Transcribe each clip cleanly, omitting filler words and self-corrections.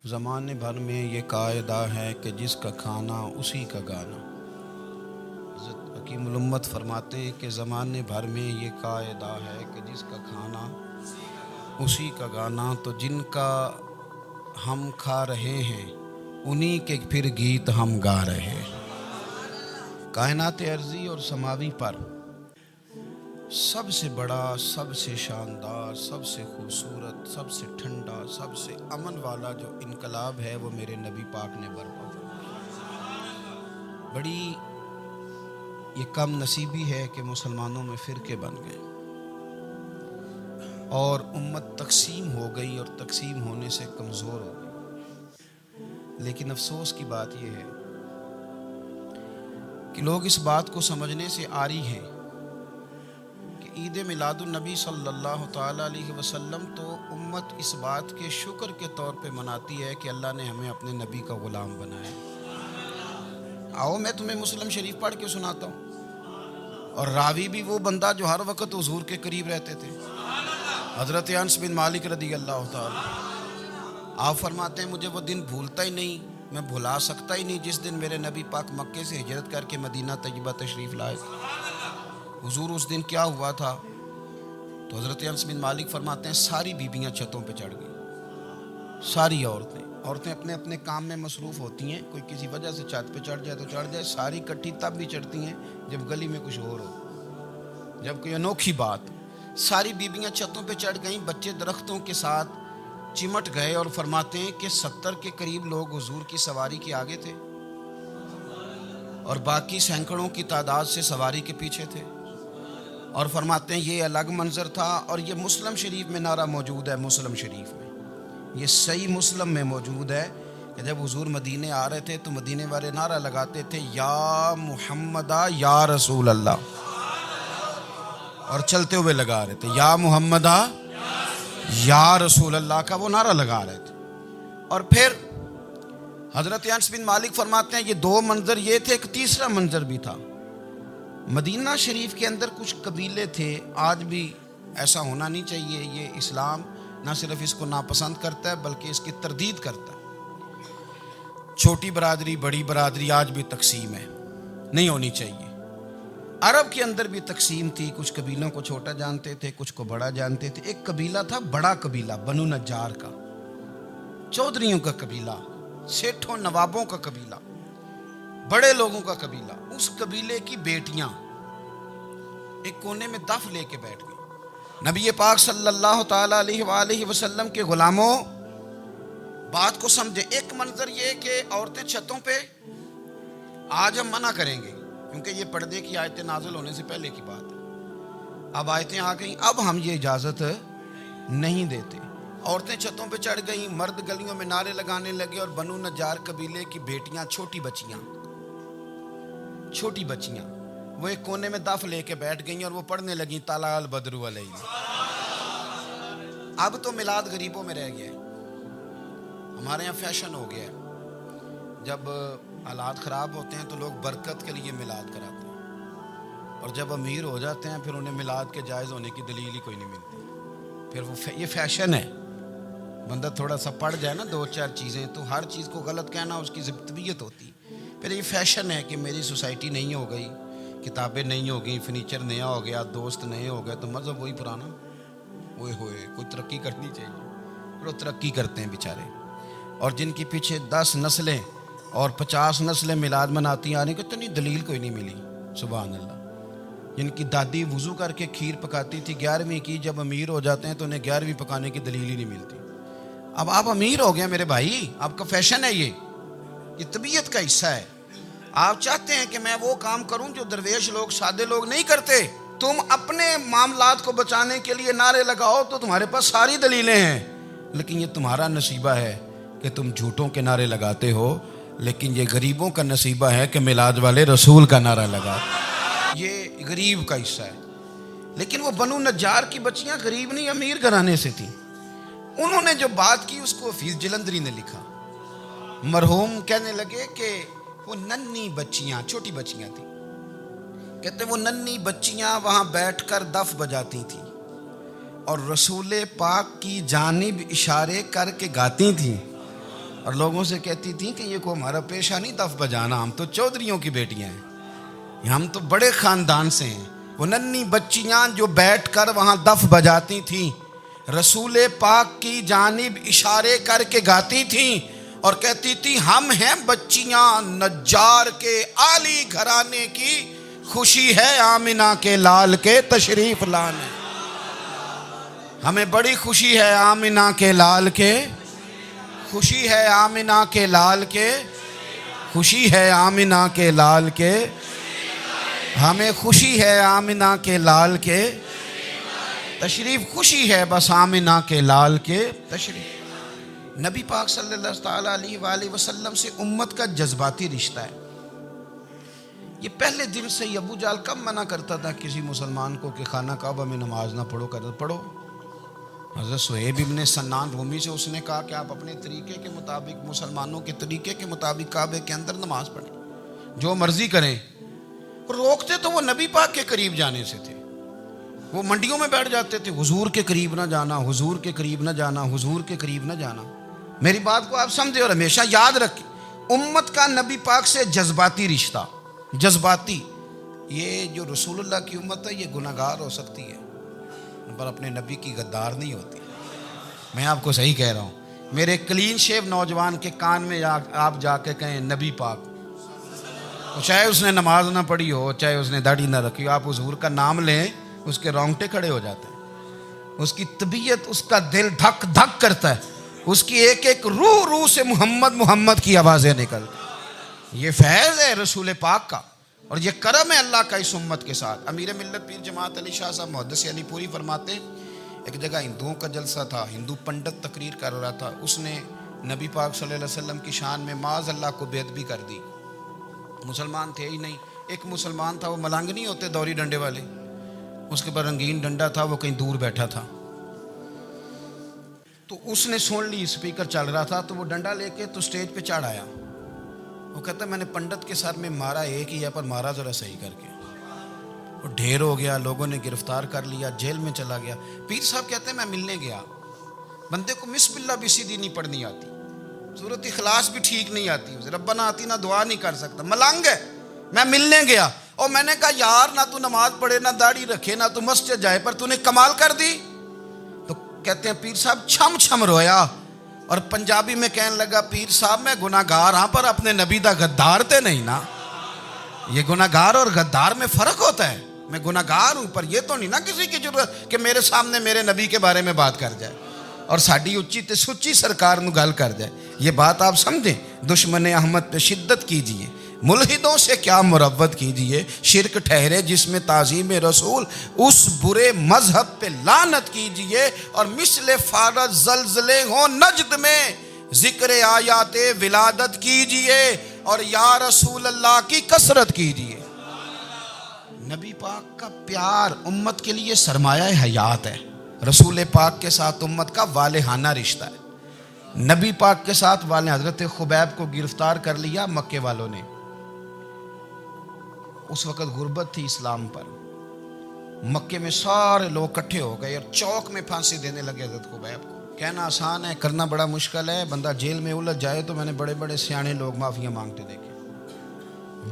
زمانے بھر میں یہ قاعدہ ہے کہ جس کا کھانا اسی کا گانا۔ حضرت حکیم الامت فرماتے ہیں کہ زمانے بھر میں یہ قاعدہ ہے کہ جس کا کھانا اسی کا گانا، تو جن کا ہم کھا رہے ہیں انہی کے پھر گیت ہم گا رہے ہیں۔ کائنات ارضی اور سماوی پر سب سے بڑا، سب سے شاندار، سب سے خوبصورت، سب سے ٹھنڈا، سب سے امن والا جو انقلاب ہے وہ میرے نبی پاک نے برپا فرمایا۔ بڑی یہ کم نصیبی ہے کہ مسلمانوں میں فرقے بن گئے اور امت تقسیم ہو گئی، اور تقسیم ہونے سے کمزور ہو گئی۔ لیکن افسوس کی بات یہ ہے کہ لوگ اس بات کو سمجھنے سے عاری ہیں کہ عید میلاد النبی صلی اللہ تعالیٰ علیہ وسلم تو امت اس بات کے شکر کے طور پہ مناتی ہے کہ اللہ نے ہمیں اپنے نبی کا غلام بنایا۔ آؤ میں تمہیں مسلم شریف پڑھ کے سناتا ہوں، اور راوی بھی وہ بندہ جو ہر وقت حضور کے قریب رہتے تھے، حضرت انس بن مالک رضی اللہ تعالیٰ۔ آپ فرماتے ہیں مجھے وہ دن بھولتا ہی نہیں، میں بھلا سکتا ہی نہیں جس دن میرے نبی پاک مکے سے ہجرت کر کے مدینہ طیبہ تشریف لائے۔ حضور اس دن کیا ہوا تھا؟ تو حضرت انس بن مالک فرماتے ہیں ساری بیبیاں چھتوں پہ چڑھ گئی، ساری عورتیں اپنے اپنے کام میں مصروف ہوتی ہیں، کوئی کسی وجہ سے چھت پہ چڑھ جائے تو چڑھ جائے، ساری کٹھی تب بھی چڑھتی ہیں جب گلی میں کچھ اور ہو، جب کوئی انوکھی بات۔ ساری بیبیاں چھتوں پہ چڑھ گئیں، بچے درختوں کے ساتھ چمٹ گئے، اور فرماتے ہیں کہ 70 کے قریب لوگ حضور کی سواری کے آگے تھے اور باقی سینکڑوں کی تعداد سے سواری کے پیچھے تھے، اور فرماتے ہیں یہ الگ منظر تھا۔ اور یہ مسلم شریف میں نعرہ موجود ہے، مسلم شریف میں یہ صحیح مسلم میں موجود ہے کہ جب حضور مدینے آ رہے تھے تو مدینے والے نعرہ لگاتے تھے یا محمدہ یا رسول اللہ، اور چلتے ہوئے لگا رہے تھے یا محمدہ یا رسول اللہ کا وہ نعرہ لگا رہے تھے۔ اور پھر حضرت انس بن مالک فرماتے ہیں یہ دو منظر یہ تھے، ایک تیسرا منظر بھی تھا۔ مدینہ شریف کے اندر کچھ قبیلے تھے، آج بھی ایسا ہونا نہیں چاہیے، یہ اسلام نہ صرف اس کو ناپسند کرتا ہے بلکہ اس کی تردید کرتا ہے۔ چھوٹی برادری بڑی برادری آج بھی تقسیم ہے، نہیں ہونی چاہیے۔ عرب کے اندر بھی تقسیم تھی، کچھ قبیلوں کو چھوٹا جانتے تھے، کچھ کو بڑا جانتے تھے۔ ایک قبیلہ تھا بڑا قبیلہ، بنو نجار کا، چودھریوں کا قبیلہ، سیٹھوں نوابوں کا قبیلہ، بڑے لوگوں کا قبیلہ۔ اس قبیلے کی بیٹیاں ایک کونے میں دف لے کے بیٹھ گئی۔ نبی پاک صلی اللہ تعالیٰ علیہ وآلہ وسلم کے غلاموں بات کو سمجھے۔ ایک منظر یہ کہ عورتیں چھتوں پہ، آج ہم منع کریں گے کیونکہ یہ پردے کی آیتیں نازل ہونے سے پہلے کی بات ہے، اب آیتیں آ گئیں، اب ہم یہ اجازت نہیں دیتے۔ عورتیں چھتوں پہ چڑھ گئیں، مرد گلیوں میں نعرے لگانے لگے، اور بنو نجار قبیلے کی بیٹیاں، چھوٹی بچیاں وہ ایک کونے میں دف لے کے بیٹھ گئیں اور وہ پڑھنے لگیں طلع البدر علیہ۔ اب تو میلاد غریبوں میں رہ گیا ہے، ہمارے یہاں فیشن ہو گیا ہے، جب حالات خراب ہوتے ہیں تو لوگ برکت کے لیے میلاد کراتے ہیں، اور جب امیر ہو جاتے ہیں پھر انہیں میلاد کے جائز ہونے کی دلیل ہی کوئی نہیں ملتی، پھر وہ یہ فیشن ہے۔ بندہ تھوڑا سا پڑھ جائے نا دو چار چیزیں تو ہر چیز کو غلط کہنا اس کی طبیعت ہوتی، پھر یہ فیشن ہے کہ میری سوسائٹی نہیں ہو گئی، کتابیں نہیں ہو گئیں، فرنیچر نیا ہو گیا، دوست نئے ہو گئے، تو مذہب وہی پرانا۔ ہوئے کوئی ترقی کرنی چاہیے، وہ ترقی کرتے ہیں بیچارے، اور جن کی پیچھے 10 نسلیں اور 50 نسلیں میلاد مناتی آنے کو اتنی دلیل کوئی نہیں ملی، سبحان اللہ۔ جن کی دادی وضو کر کے کھیر پکاتی تھی 11ویں کی، جب امیر ہو جاتے ہیں تو انہیں 11ویں پکانے کی دلیل ہی نہیں ملتی۔ اب آپ امیر ہو گئے میرے بھائی، آپ کا فیشن ہے، یہ طبیعت کا حصہ ہے۔ آپ چاہتے ہیں کہ میں وہ کام کروں جو درویش لوگ، سادے لوگ نہیں کرتے۔ تم اپنے معاملات کو بچانے کے لیے نعرے لگاؤ تو تمہارے پاس ساری دلیلیں ہیں، لیکن یہ تمہارا نصیبہ ہے کہ تم جھوٹوں کے نعرے لگاتے ہو، لیکن یہ غریبوں کا نصیبہ ہے کہ میلاد والے رسول کا نعرہ لگاتے، یہ غریب کا حصہ ہے۔ لیکن وہ بنو نجار کی بچیاں غریب نہیں، امیر گھرانے سے تھیں۔ انہوں نے جو بات کی اس کو حفیظ جلندری نے لکھا۔ مرحوم کہنے لگے کہ وہ ننھی بچیاں، چھوٹی بچیاں تھیں، کہتے وہ ننھی بچیاں وہاں بیٹھ کر دف بجاتی تھیں اور رسول پاک کی جانب اشارے کر کے گاتی تھیں، اور لوگوں سے کہتی تھیں کہ یہ کو ہمارا پیشہ نہیں دف بجانا، ہم تو چودھریوں کی بیٹیاں ہیں، ہم تو بڑے خاندان سے ہیں۔ وہ ننھی بچیاں جو بیٹھ کر وہاں دف بجاتی تھیں، رسول پاک کی جانب اشارے کر کے گاتی تھیں اور کہتی تھی ہم ہیں بچیاں نجار کے عالی گھرانے کی، خوشی ہے آمنہ کے لال کے تشریف لانے، ہمیں بڑی خوشی ہے آمنہ کے لال کے، خوشی ہے آمنہ کے لال کے، خوشی ہے آمنہ کے لال کے، ہمیں خوشی ہے آمنہ کے لال کے تشریف، خوشی ہے بس آمنہ کے لال کے تشریف۔ نبی پاک صلی اللہ تعالیٰ علیہ وآلہ وسلم سے امت کا جذباتی رشتہ ہے۔ یہ پہلے دن سے ابو جہل کب منع کرتا تھا کسی مسلمان کو کہ خانہ کعبہ میں نماز نہ پڑھو، کہتا پڑھو۔ حضرت صہیب ابن سنان رومی سے اس نے کہا کہ آپ اپنے طریقے کے مطابق، مسلمانوں کے طریقے کے مطابق کعبے کے اندر نماز پڑھیں، جو مرضی کریں۔ روکتے تو وہ نبی پاک کے قریب جانے سے تھے، وہ منڈیوں میں بیٹھ جاتے تھے، حضور کے قریب نہ جانا، حضور کے قریب نہ جانا، حضور کے قریب نہ جانا۔ میری بات کو آپ سمجھے اور ہمیشہ یاد رکھیں، امت کا نبی پاک سے جذباتی رشتہ، جذباتی۔ یہ جو رسول اللہ کی امت ہے یہ گناہ گار ہو سکتی ہے پر اپنے نبی کی غدار نہیں ہوتی۔ میں آپ کو صحیح کہہ رہا ہوں، میرے کلین شیو نوجوان کے کان میں آپ جا کے کہیں نبی پاک، چاہے اس نے نماز نہ پڑھی ہو، چاہے اس نے داڑھی نہ رکھی ہو، آپ حضور کا نام لیں، اس کے رونگٹے کھڑے ہو جاتے ہیں، اس کی طبیعت، اس کا دل دھک دھک کرتا ہے، اس کی ایک ایک روح سے محمد محمد کی آوازیں نکلتی۔ یہ فیض ہے رسول پاک کا اور یہ کرم ہے اللہ کا اس امت کے ساتھ۔ امیر ملت پیر جماعت علی شاہ صاحب محدث علی پوری فرماتے ہیں، ایک جگہ ہندوؤں کا جلسہ تھا، ہندو پنڈت تقریر کر رہا تھا، اس نے نبی پاک صلی اللہ علیہ وسلم کی شان میں معاذ اللہ کو بے ادبی کر دی۔ مسلمان تھے ہی نہیں، ایک مسلمان تھا، وہ ملنگ نہیں ہوتے دوری ڈنڈے والے، اس کے پر رنگین ڈنڈا تھا، وہ کہیں دور بیٹھا تھا، تو اس نے سن لی، اسپیکر چل رہا تھا، تو وہ ڈنڈا لے کے تو سٹیج پہ چڑھ آیا۔ وہ کہتا ہے میں نے پنڈت کے سر میں مارا ایک ہی ہے، پر مارا ذرا صحیح کر کے۔ وہ ڈھیر ہو گیا، لوگوں نے گرفتار کر لیا، جیل میں چلا گیا۔ پیر صاحب کہتے ہیں میں ملنے گیا، بندے کو بسم اللہ بھی سیدھی نہیں پڑھنی آتی، سورۃ اخلاص بھی ٹھیک نہیں آتی، اسے ربنا آتینا دعا نہیں کر سکتا، ملنگ ہے۔ میں ملنے گیا اور میں نے کہا یار نہ تو نماز پڑھے، نہ داڑھی رکھے، نہ تو مسجد جائے، پر تو نے کمال کر دی۔ تو کہتے ہیں پیر صاحب چھم چھم رویا اور پنجابی میں کہنے لگا پیر صاحب میں گناہ گار ہاں پر اپنے نبی دا غدار تے نہیں نا۔ یہ گناہ گار اور غدار میں فرق ہوتا ہے، میں گناہ گار ہوں پر یہ تو نہیں نا کسی کی ضرورت کہ میرے سامنے میرے نبی کے بارے میں بات کر جائے اور ساڑی اچھی تے سچی سرکار نو گل کر جائے۔ یہ بات آپ سمجھیں، دشمن احمد پہ شدت کیجئے، ملحدوں سے کیا مروت کیجئے، شرک ٹھہرے جس میں تعظیم رسول، اس برے مذہب پہ لعنت کیجئے، اور مثل فارض زلزلے ہوں نجد میں ذکر آیات ولادت کیجئے، اور یا رسول اللہ کی کثرت کیجئے۔ نبی پاک کا پیار امت کے لیے سرمایہ حیات ہے۔ رسول پاک کے ساتھ امت کا والہانہ رشتہ ہے۔ نبی پاک کے ساتھ والے، حضرت خبیب کو گرفتار کر لیا مکے والوں نے، اس وقت غربت تھی اسلام پر، مکے میں سارے لوگ کٹھے ہو گئے اور چوک میں پھانسی دینے لگے حضرت خبیب کو۔ کہنا آسان ہے، کرنا بڑا مشکل ہے، بندہ جیل میں الجھ جائے تو میں نے بڑے بڑے سیانے لوگ معافیاں مانگتے دیکھے،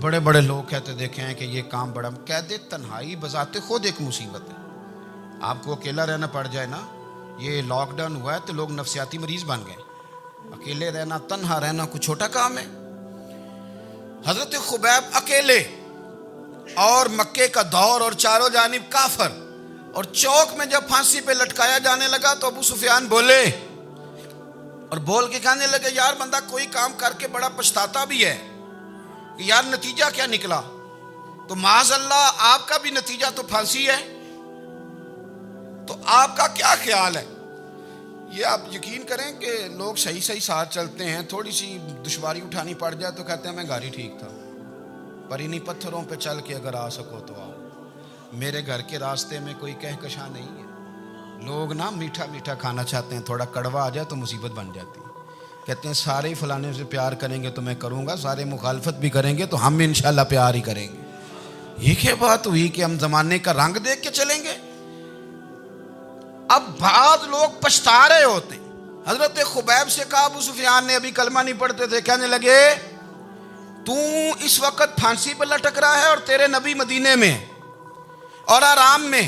بڑے بڑے لوگ کہتے دیکھے ہیں کہ یہ کام بڑا، قید تنہائی بذات خود ایک مصیبت ہے۔ آپ کو اکیلا رہنا پڑ جائے نا، یہ لاک ڈاؤن ہوا ہے تو لوگ نفسیاتی مریض بن گئے، اکیلے رہنا، تنہا رہنا کوئی چھوٹا کام ہے۔ حضرت خبیب اکیلے اور مکے کا دور اور چاروں جانب کافر، اور چوک میں جب پھانسی پہ لٹکایا جانے لگا تو ابو سفیان بولے اور بول کے کہنے لگے یار بندہ کوئی کام کر کے بڑا پچھتاتا بھی ہے کہ یار نتیجہ کیا نکلا، تو معاذ اللہ آپ کا بھی نتیجہ تو پھانسی ہے، تو آپ کا کیا خیال ہے؟ یہ آپ یقین کریں کہ لوگ صحیح صحیح ساتھ چلتے ہیں، تھوڑی سی دشواری اٹھانی پڑ جائے تو کہتے ہیں میں گاڑی ٹھیک تھا، پر انہی پتھروں پہ چل کے اگر آ سکو تو آؤ۔ میرے گھر کے راستے میں کوئی کہکشاں نہیں ہے، لوگ نا میٹھا میٹھا کھانا چاہتے ہیں، تھوڑا کڑوا آ جائے تو مصیبت بن جاتی ہے۔ کہتے ہیں سارے فلانے سے پیار کریں گے تو میں کروں گا، سارے مخالفت بھی کریں گے تو ہم انشاءاللہ پیار ہی کریں گے۔ یہ کیا بات ہوئی کہ ہم زمانے کا رنگ دیکھ کے چلیں گے؟ اب بعض لوگ پچھتا رہے ہوتے ہیں، حضرت خبیب سے کہا، ابو سفیان نے ابھی کلمہ نہیں پڑھتے تھے، کہنے لگے تو اس وقت پھانسی پہ لٹک رہا ہے اور تیرے نبی مدینے میں اور آرام میں،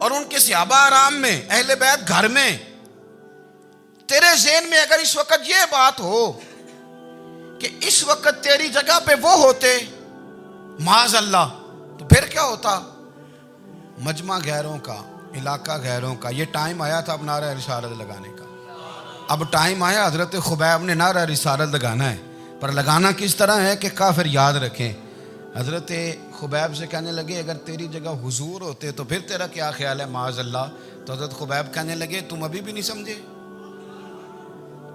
اور ان کے صحابہ آرام میں، اہل بیت گھر میں، تیرے ذہن میں اگر اس وقت یہ بات ہو کہ اس وقت تیری جگہ پہ وہ ہوتے معاذ اللہ، تو پھر کیا ہوتا؟ مجمع غیروں کا، علاقہ غیروں کا، یہ ٹائم آیا تھا اب نعرہ رسالت لگانے کا، اب ٹائم آیا حضرت خبیب نے نعرہ رسالت لگانا ہے، پر لگانا کس طرح ہے کہ کافر یاد رکھیں۔ حضرت خبیب سے کہنے لگے اگر تیری جگہ حضور ہوتے تو پھر تیرا کیا خیال ہے معاذ اللہ؟ تو حضرت خبیب کہنے لگے تم ابھی بھی نہیں سمجھے؟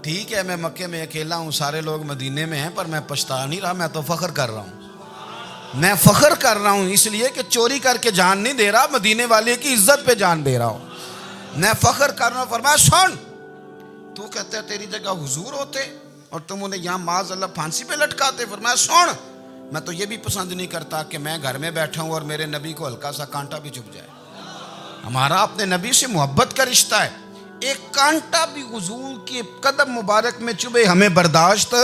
ٹھیک ہے میں مکے میں اکیلا ہوں، سارے لوگ مدینے میں ہیں، پر میں پچھتا نہیں رہا، میں تو فخر کر رہا ہوں، میں فخر کر رہا ہوں اس لیے کہ چوری کر کے جان نہیں دے رہا، مدینے والے کی عزت پہ جان دے رہا ہوں، میں فخر کر رہا ہوں۔ فرمایا سن، تو کہتا ہے تیری جگہ حضور ہوتے اور تم انہیں یہاں معاذ اللہ پھانسی پہ لٹکاتے۔ فرمایا سن، میں تو یہ بھی پسند نہیں کرتا کہ میں گھر میں بیٹھا ہوں اور میرے نبی کو ہلکا سا کانٹا بھی چبھ جائے، ہمارا اپنے نبی سے محبت کا رشتہ ہے، ایک کانٹا بھی حضور کے قدم مبارک میں چبھے ہمیں برداشت۔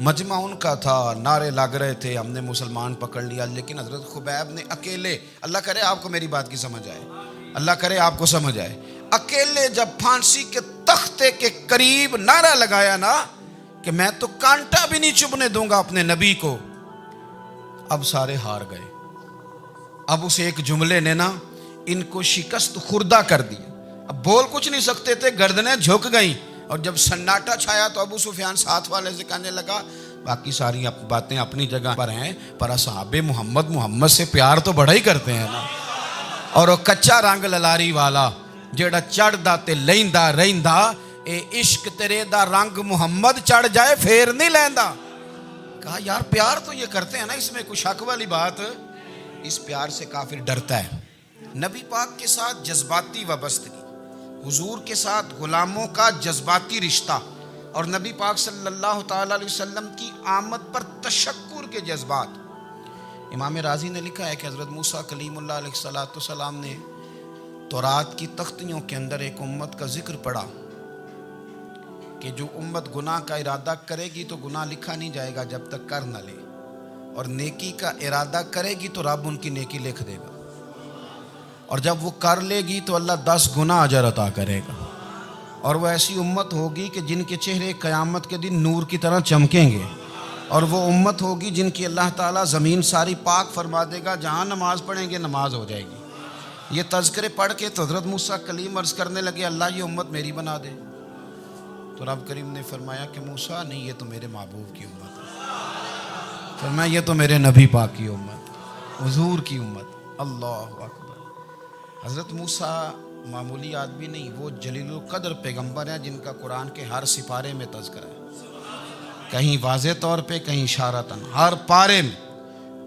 مجمع ان کا تھا، نعرے لگ رہے تھے، ہم نے مسلمان پکڑ لیا، لیکن حضرت خبیب نے اکیلے، اللہ کرے آپ کو میری بات کی سمجھ آئے، اللہ کرے آپ کو سمجھ آئے، اکیلے جب پھانسی کے تختے کے قریب نعرہ لگایا نا کہ میں تو کانٹا بھی نہیں چبھنے دوں گا اپنے نبی کو، اب سارے ہار گئے۔ اب اس ایک جملے نے نا ان کو شکست خوردہ کر دی، اب بول کچھ نہیں سکتے تھے، گردنیں جھک گئیں، اور جب سناٹا چھایا تو ابو سفیان ساتھ والے سے کہنے لگا باقی ساری باتیں اپنی جگہ پر ہیں، پر اصحاب محمد سے پیار تو بڑا ہی کرتے ہیں نا، اور وہ کچا رنگ للاری والا جیڑا چڑھ دا تے لیندا رہندا، اے عشق تیرے دا رنگ محمد چڑھ جائے پھر نہیں لیندا۔ کہا یار پیار تو یہ کرتے ہیں نا، اس میں کوئی شک والی بات؟ اس پیار سے کافر ڈرتا ہے۔ نبی پاک کے ساتھ جذباتی وابستگی، حضور کے ساتھ غلاموں کا جذباتی رشتہ، اور نبی پاک صلی اللہ تعالیٰ علیہ وسلم کی آمد پر تشکر کے جذبات۔ امام رازی نے لکھا ہے کہ حضرت موسیٰ کلیم اللہ علیہ السلام نے تورات کی تختیوں کے اندر ایک امت کا ذکر پڑھا کہ جو امت گناہ کا ارادہ کرے گی تو گناہ لکھا نہیں جائے گا جب تک کر نہ لے، اور نیکی کا ارادہ کرے گی تو رب ان کی نیکی لکھ دے گا، اور جب وہ کر لے گی تو اللہ 10 گنا اجر عطا کرے گا، اور وہ ایسی امت ہوگی کہ جن کے چہرے قیامت کے دن نور کی طرح چمکیں گے، اور وہ امت ہوگی جن کی اللہ تعالیٰ زمین ساری پاک فرما دے گا، جہاں نماز پڑھیں گے نماز ہو جائے گی۔ یہ تذکرے پڑھ کے تو حضرت موسیٰ کلیم عرض کرنے لگے اللہ یہ امت میری بنا دے، تو رب کریم نے فرمایا کہ موسیٰ نہیں، یہ تو میرے محبوب کی امت ہے، فرمایا یہ تو میرے نبی پاک کی امت، حضور کی امت۔ اللہ اکبر۔ حضرت موسیٰ معمولی آدمی نہیں، وہ جلیل القدر پیغمبر ہیں جن کا قرآن کے ہر سپارے میں تذکرہ ہے، کہیں واضح طور پہ کہیں اشارتاً، ہر پارے میں۔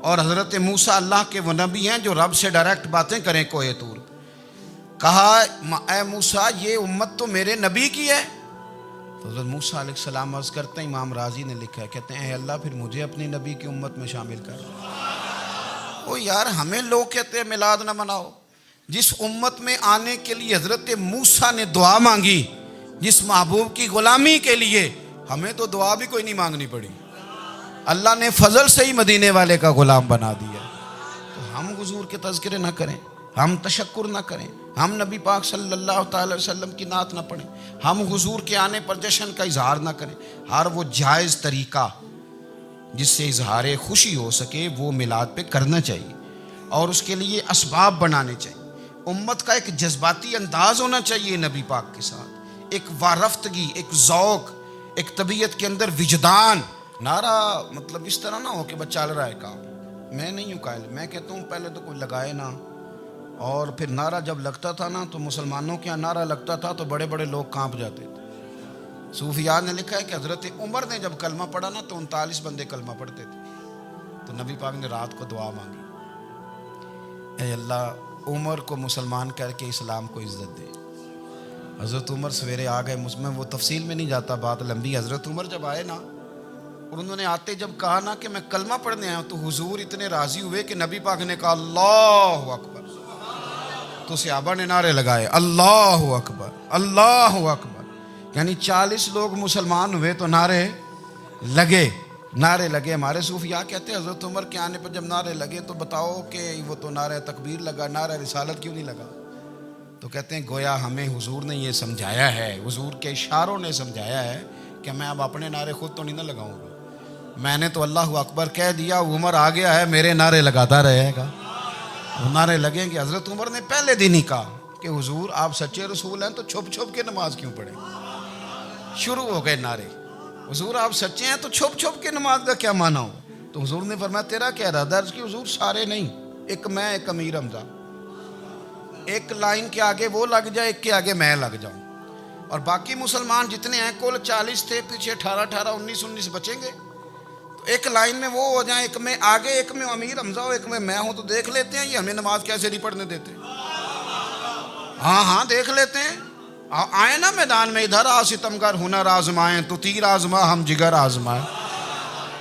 اور حضرت موسیٰ اللہ کے وہ نبی ہیں جو رب سے ڈائریکٹ باتیں کریں کوہ طور۔ کہا اے موسیٰ یہ امت تو میرے نبی کی ہے، تو حضرت موسیٰ علیہ السلام عرض کرتے ہیں، امام رازی نے لکھا ہے، کہتے ہیں اے اللہ پھر مجھے اپنی نبی کی امت میں شامل کر۔ او یار ہمیں لوگ کہتے ہیں میلاد نہ مناؤ، جس امت میں آنے کے لیے حضرت موسیٰ نے دعا مانگی، جس محبوب کی غلامی کے لیے، ہمیں تو دعا بھی کوئی نہیں مانگنی پڑی، اللہ نے فضل سے ہی مدینے والے کا غلام بنا دیا۔ تو ہم حضور کے تذکرے نہ کریں، ہم تشکر نہ کریں، ہم نبی پاک صلی اللہ تعالی وسلم کی نعت نہ پڑھیں، ہم حضور کے آنے پر جشن کا اظہار نہ کریں، ہر وہ جائز طریقہ جس سے اظہار خوشی ہو سکے وہ میلاد پہ کرنا چاہیے، اور اس کے لیے اسباب بنانے چاہیے۔ امت کا ایک جذباتی انداز ہونا چاہیے نبی پاک کے ساتھ، ایک وارفتگی، ایک ذوق، ایک طبیعت کے اندر وجدان۔ نعرہ مطلب اس طرح نہ ہو کہ بس چل رہا ہے کام، میں نہیں ہوں قائل، میں کہتا ہوں پہلے تو کوئی لگائے نا، اور پھر نعرہ جب لگتا تھا نا تو مسلمانوں کے یہاں نعرہ لگتا تھا تو بڑے بڑے لوگ کانپ جاتے تھے۔ صوفیاء نے لکھا ہے کہ حضرت عمر نے جب کلمہ پڑھا نا تو 39 بندے کلمہ پڑھتے تھے، تو نبی پاک نے رات کو دعا مانگی، اے اللہ عمر کو مسلمان کر کے اسلام کو عزت دے۔ حضرت عمر سویرے آ گئے، میں وہ تفصیل میں نہیں جاتا، بات لمبی۔ حضرت عمر جب آئے نا اور انہوں نے آتے جب کہا نا کہ میں کلمہ پڑھنے آیا ہوں، تو حضور اتنے راضی ہوئے کہ نبی پاک نے کہا اللہ اکبر، تو صحابہ نے نعرے لگائے اللہ اکبر۔ اللہ اکبر. یعنی 40 لوگ مسلمان ہوئے تو نعرے لگے. نعرے لگے. ہمارے صوفیاء کہتے ہیں حضرت عمر کے آنے پر جب نعرے لگے تو بتاؤ کہ وہ تو نعرہ تکبیر لگا, نعرہ رسالت کیوں نہیں لگا؟ تو کہتے ہیں گویا ہمیں حضور نے یہ سمجھایا ہے, حضور کے اشاروں نے سمجھایا ہے کہ میں اب اپنے نعرے خود تو نہیں نہ لگاؤں گا, میں نے تو اللہ اکبر کہہ دیا, عمر آ گیا ہے, میرے نعرے لگاتا رہے گا. وہ نعرے لگیں گے. حضرت عمر نے پہلے دن ہی کہا کہ حضور آپ سچے رسول ہیں تو چھپ چھپ کے نماز کیوں پڑھیں؟ شروع ہو گئے نعرے. حضور آپ سچے ہیں تو چھپ چھپ کے نماز کا کیا معنی ہو؟ تو حضور نے فرمایا تیرا کیا ارادہ ہے؟ کہ حضور سارے نہیں, ایک میں, ایک امیر حمزہ, ایک لائن کے آگے وہ لگ جائے, ایک کے آگے میں لگ جاؤں, اور باقی مسلمان جتنے ہیں کل 40 تھے, پیچھے 18 19 بچیں گے, تو ایک لائن میں وہ ہو جائیں, ایک میں آگے, ایک میں امیر حمزہ ہو, ایک میں ہوں, تو دیکھ لیتے ہیں یہ ہمیں نماز کیسے نہیں پڑھنے دیتے. ہاں دیکھ لیتے ہیں. آئے نا میدان میں, ادھر آ ستمگر ہنر آزمائیں, تو تیر آزما ہم جگر آزمائیں,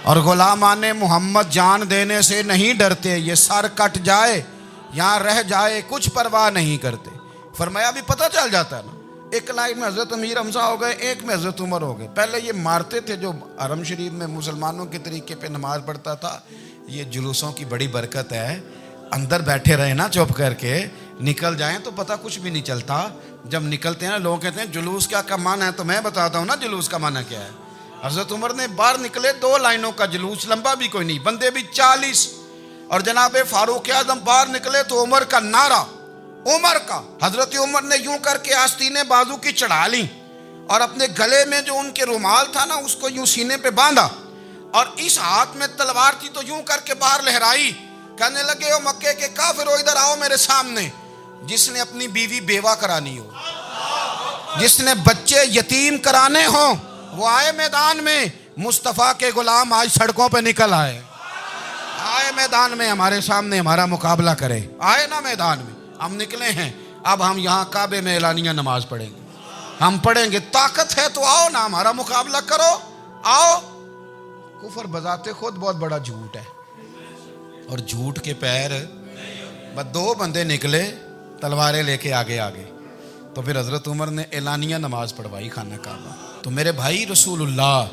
اور غلامان محمد جان دینے سے نہیں ڈرتے, یہ سر کٹ جائے یہاں رہ جائے کچھ پرواہ نہیں کرتے. فرمایا بھی پتہ چل جاتا ہے نا, ایک لائن میں حضرت امیر حمزہ ہو گئے, ایک میں حضرت عمر ہو گئے. پہلے یہ مارتے تھے جو حرم شریف میں مسلمانوں کے طریقے پہ نماز پڑھتا تھا. یہ جلوسوں کی بڑی برکت ہے, اندر بیٹھے رہے نا چپ کر کے, نکل جائیں تو پتہ کچھ بھی نہیں چلتا. جب نکلتے ہیں نا لوگ کہتے ہیں جلوس کیا معنی ہے, تو میں بتاتا ہوں نا جلوس کا معنی کیا ہے. حضرت عمر نے باہر نکلے 2 لائنوں کا جلوس, لمبا بھی کوئی نہیں, بندے بھی 40, اور جناب فاروق اعظم باہر نکلے تو عمر کا نعرہ, عمر کا. حضرت عمر نے یوں کر کے آستینیں بازو کی چڑھا لی, اور اپنے گلے میں جو ان کے رومال تھا نا اس کو یوں سینے پہ باندھا, اور اس ہاتھ میں تلوار تھی تو یوں کر کے باہر لہرائی. کہنے لگے او مکے کے کافرو ادھر آؤ میرے سامنے. جس نے اپنی بیوی بیوہ کرانی ہو, جس نے بچے یتیم کرانے ہوں, وہ آئے میدان میں. مصطفیٰ کے غلام آج سڑکوں پہ نکل آئے میدان میں, ہمارے سامنے ہمارا مقابلہ کرے. آئے نا میدان میں, ہم نکلے ہیں. اب ہم یہاں کعبے میں اعلانیہ نماز پڑھیں گے, ہم پڑھیں گے. طاقت ہے تو آؤ نا, ہمارا مقابلہ کرو, آؤ. کفر بذات خود بہت بڑا جھوٹ ہے, اور جھوٹ کے پیر بس 2 بندے نکلے تلواریں لے کے آگے. تو پھر حضرت عمر نے اعلانیہ نماز پڑھوائی خانہ کعبہ. تو میرے بھائی رسول اللہ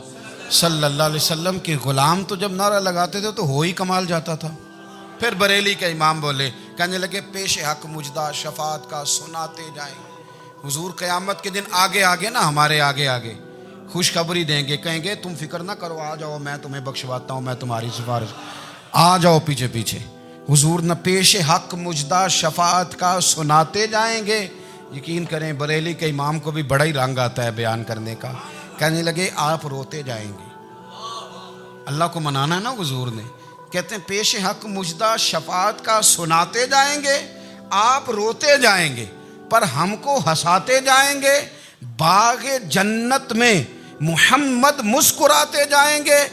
صلی اللہ علیہ وسلم کے غلام تو جب نعرہ لگاتے تھے تو ہو ہی کمال جاتا تھا. پھر بریلی کے امام بولے, کہنے لگے پیش حق مجدہ شفاعت کا سناتے جائیں. حضور قیامت کے دن آگے نا, ہمارے آگے خوشخبری دیں گے, کہیں گے تم فکر نہ کرو, آ جاؤ میں تمہیں بخشواتا ہوں, میں تمہاری سفارش, آ جاؤ پیچھے. حضور نہ پیش حق مجدہ شفاعت کا سناتے جائیں گے. یقین کریں بریلی کے امام کو بھی بڑا ہی رنگ آتا ہے بیان کرنے کا. کہنے لگے آپ روتے جائیں گے. اللہ کو منانا ہے نا حضور نے. کہتے ہیں پیش حق مجدہ شفاعت کا سناتے جائیں گے, آپ روتے جائیں گے, پر ہم کو ہنساتے جائیں گے. باغ جنت میں محمد مسکراتے جائیں گے,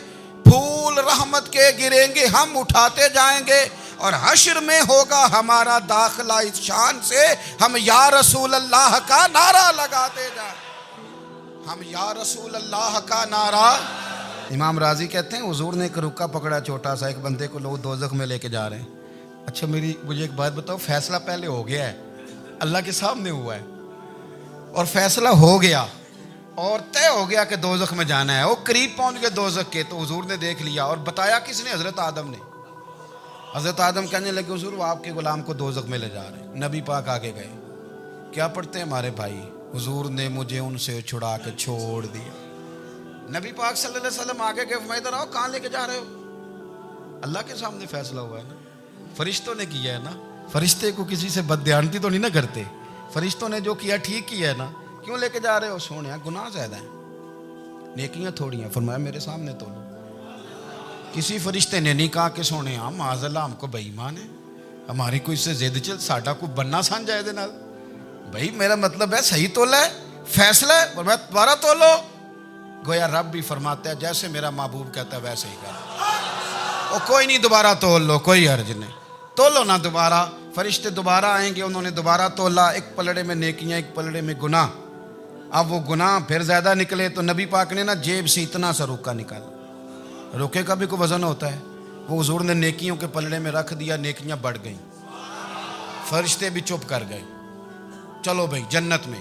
پھول رحمت کے گریں گے, ہم اٹھاتے جائیں گے, اور حشر میں ہوگا ہمارا داخلہ اس شان سے, ہم یا رسول اللہ کا نعرہ لگاتے جائیں. ہم یا رسول اللہ کا نعرہ. امام راضی کہتے ہیں حضور نے ایک رکا پکڑا چھوٹا سا, ایک بندے کو لوگ دوزخ میں لے کے جا رہے ہیں. اچھا مجھے ایک بات بتاؤ, فیصلہ پہلے ہو گیا ہے, اللہ کے سامنے ہوا ہے, اور فیصلہ ہو گیا اور طے ہو گیا کہ دوزخ میں جانا ہے. وہ قریب پہنچ گئے دوزخ کے, تو حضور نے دیکھ لیا, اور بتایا کس نے؟ حضرت آدم نے. حضرت آدم کہنے لگے حضور وہ آپ کے غلام کو دوزخ میں لے جا رہے ہیں. نبی پاک آگے گئے, کیا پڑھتے ہیں ہمارے بھائی؟ حضور نے مجھے ان سے چھڑا کے چھوڑ دیا. نبی پاک صلی اللہ علیہ وسلم آگے گئے, فرمایا ادھر آؤ, کہاں لے کے جا رہے ہو؟ اللہ کے سامنے فیصلہ ہوا ہے نا, فرشتوں نے کیا ہے نا. فرشتے کو کسی سے بددیانتی تو نہیں نہ کرتے, فرشتوں نے جو کیا ٹھیک کیا ہے نا. کیوں لے کے جا رہے ہو؟ سونے گناہ زیادہ ہیں, نیکیاں تھوڑی ہیں. فرمایا میرے سامنے تو لو. کسی فرشتے نے نہیں کہا کہ سونے معاذ اللہ ہم کو بے ایمان ہے, ہماری کوئی سے زد چل, ساڈا کو بننا سان جائے دے نال. بھائی میرا مطلب ہے صحیح تولا ہے, فیصلہ ہے, فرمایا دوبارہ تولو. گویا رب بھی فرماتا ہے جیسے میرا محبوب کہتا ہے ویسے ہی کر. او کوئی نہیں, دوبارہ تول لو, کوئی حرج نہیں, تولو نہ دوبارہ. فرشتے دوبارہ آئیں گے, انہوں نے دوبارہ تولا, ایک پلڑے میں نیکیاں, ایک پلڑے میں گناہ. اب وہ گناہ پھر زیادہ نکلے تو نبی پاک نے نا جیب سے اتنا سا روکا نکالا. روکے کا بھی کوئی وزن ہوتا ہے, وہ حضور نے نیکیوں کے پلڑے میں رکھ دیا, نیکیاں بڑھ گئیں. فرشتے بھی چپ کر گئے, چلو بھائی جنت میں.